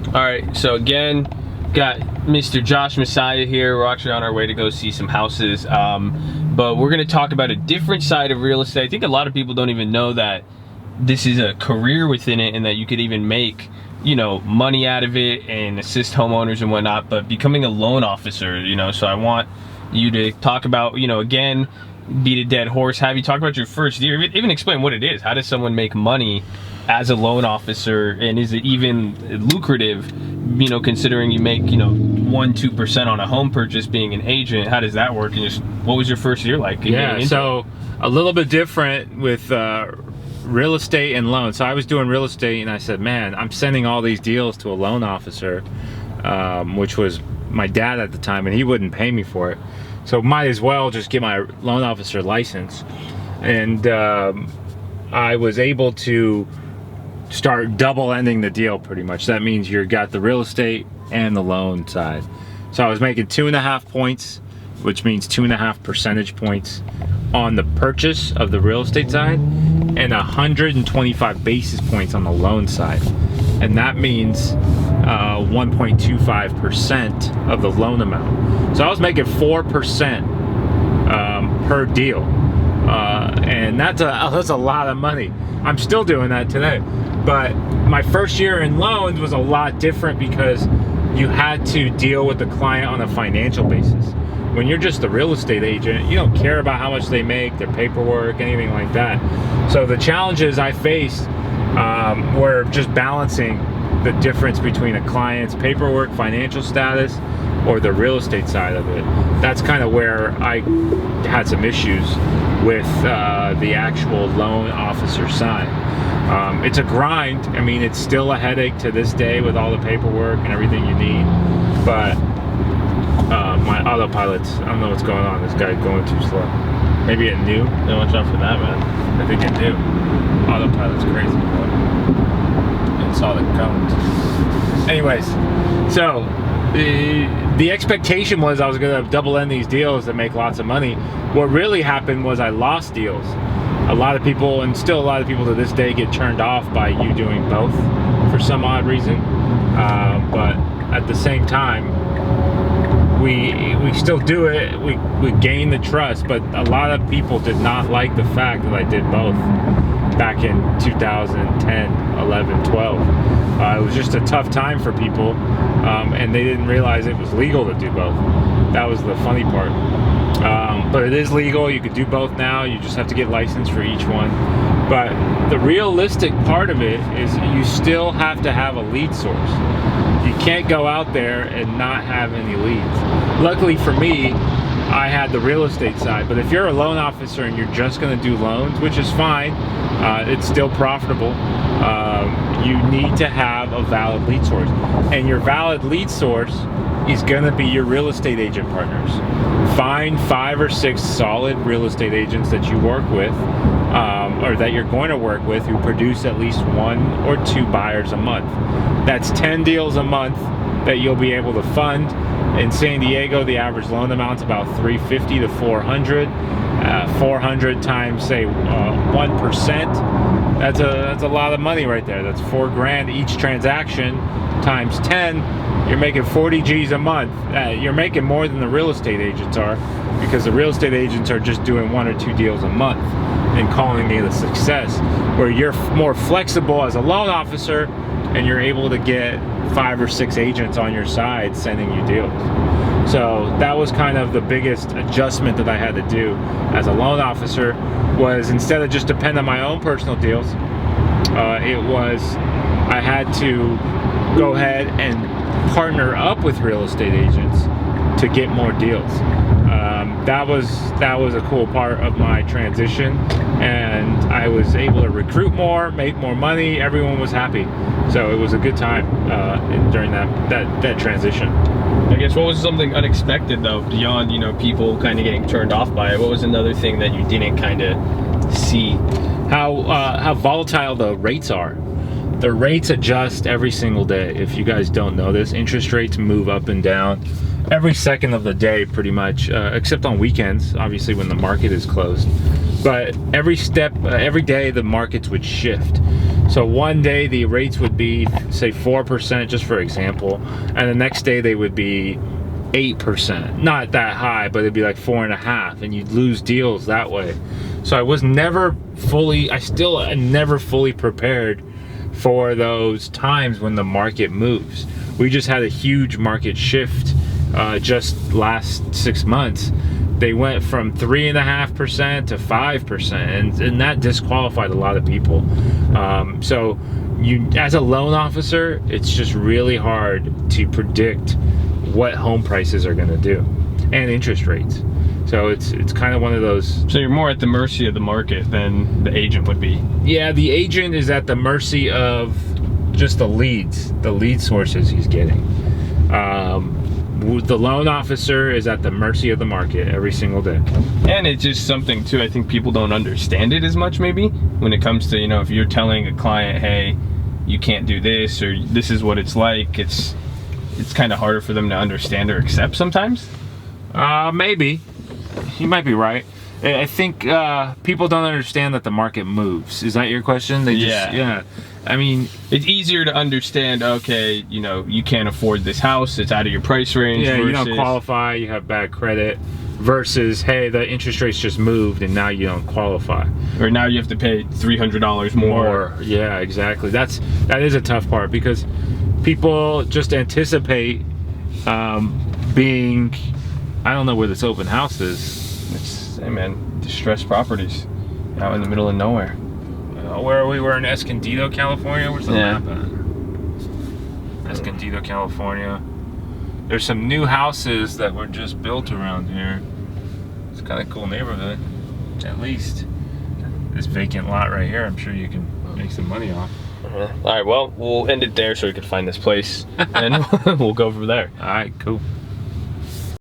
All right, so again, got Mr. Josh Messiah here. We're actually on our way to go see some houses, but we're gonna talk about a different side of real estate. I think a lot of people don't even know that this is a career within it and that you could even make, you know, money out of it and assist homeowners and whatnot, but becoming a loan officer, you know, so I want you to talk about, you know, again, beat a dead horse, have you talk about your first year, even explain what it is. How does someone make money as a loan officer, and is it even lucrative, you know, considering you make, you know, 1-2% on a home purchase being an agent? How does that work? And just what was your first year like? Yeah, so a little bit different with real estate and loans. So I was doing real estate and I said, man, I'm sending all these deals to a loan officer, which was my dad at the time, and he wouldn't pay me for it. So might as well just get my loan officer license. And I was able to start double ending the deal pretty much. That means you got the real estate and the loan side. So I was making 2.5 points, which means 2.5 percentage points on the purchase of the real estate side, and 125 basis points on the loan side. And that means 1.25% of the loan amount. So I was making 4% per deal. And that's a lot of money. I'm still doing that today. But my first year in loans was a lot different because you had to deal with the client on a financial basis. When you're just a real estate agent, you don't care about how much they make, their paperwork, anything like that. So the challenges I faced were just balancing the difference between a client's paperwork, financial status, or the real estate side of it. That's kind of where I had some issues with the actual loan officer side. It's a grind. I mean, it's still a headache to this day with all the paperwork and everything you need. But my autopilot's, I don't know what's going on. This guy's going too slow. Maybe it knew. Yeah, watch out for that, man. I think it knew. Autopilot's crazy, bro. It saw the cones. Anyways, so the expectation was I was gonna double end these deals and make lots of money. What really happened was I lost deals. A lot of people, and still a lot of people to this day, get turned off by you doing both for some odd reason. But at the same time, we still do it. We gain the trust, but a lot of people did not like the fact that I did both back in 2010, 11, 12. It was just a tough time for people, and they didn't realize it was legal to do both. That was the funny part. But it is legal. You could do both now. You just have to get licensed for each one. But the realistic part of it is you still have to have a lead source. You can't go out there and not have any leads. Luckily for me, I had the real estate side. But if you're a loan officer and you're just going to do loans, which is fine, it's still profitable, you need to have a valid lead source. And your valid lead source is going to be your real estate agent partners. Find 5 or 6 solid real estate agents that you work with, or that you're going to work with, who produce at least 1 or 2 buyers a month. That's 10 deals a month that you'll be able to fund. In San Diego, the average loan amount's about $350 to $400. 400 times, say, 1%. That's a lot of money right there. That's $4 grand each transaction times 10. You're making 40 G's a month. You're making more than the real estate agents are, because the real estate agents are just doing 1 or 2 deals a month and calling it a success. Where you're more flexible as a loan officer, and you're able to get 5 or 6 agents on your side sending you deals. So that was kind of the biggest adjustment that I had to do as a loan officer, was instead of just depend on my own personal deals, it was I had to go ahead and partner up with real estate agents to get more deals. That was a cool part of my transition, and I was able to recruit more, make more money. Everyone was happy, so it was a good time during that transition. I guess, what was something unexpected though, beyond, you know, people kind of getting turned off by it? What was another thing that you didn't kind of see? How volatile the rates are. The rates adjust every single day. If you guys don't know this, interest rates move up and down every second of the day pretty much, except on weekends, obviously, when the market is closed. But every day the markets would shift. So one day the rates would be, say, 4%, just for example, and the next day they would be 8%. Not that high, but it'd be like 4.5%, and you'd lose deals that way. So I was never fully, I still am never fully prepared for those times when the market moves. We just had a huge market shift just last 6 months. They went from 3.5% to 5%, and that disqualified a lot of people. So you, as a loan officer, it's just really hard to predict what home prices are going to do and interest rates. So it's kind of one of those. So you're more at the mercy of the market than the agent would be. Yeah, the agent is at the mercy of just the lead sources he's getting. The loan officer is at the mercy of the market every single day. And it's just something too, I think people don't understand it as much maybe when it comes to, you know, if you're telling a client, hey, you can't do this, or this is what it's like, it's kind of harder for them to understand or accept sometimes. Maybe. You might be right. I think people don't understand that the market moves. Is that your question? They just, yeah. I mean, it's easier to understand, okay, you know, you can't afford this house, it's out of your price range. Yeah, versus, you don't qualify, you have bad credit, versus, hey, the interest rates just moved and now you don't qualify. Or now you have to pay $300 more. Yeah, exactly. That is a tough part, because people just anticipate being, I don't know where this open house is. It's, hey man, distressed properties out in the middle of nowhere. Where are we? We're in Escondido, California. Where's the map at? Escondido, California. There's some new houses that were just built around here. It's kind of a cool neighborhood, at least. This vacant lot right here, I'm sure you can make some money off. All right, well, we'll end it there so we can find this place, and we'll go from there. All right, cool.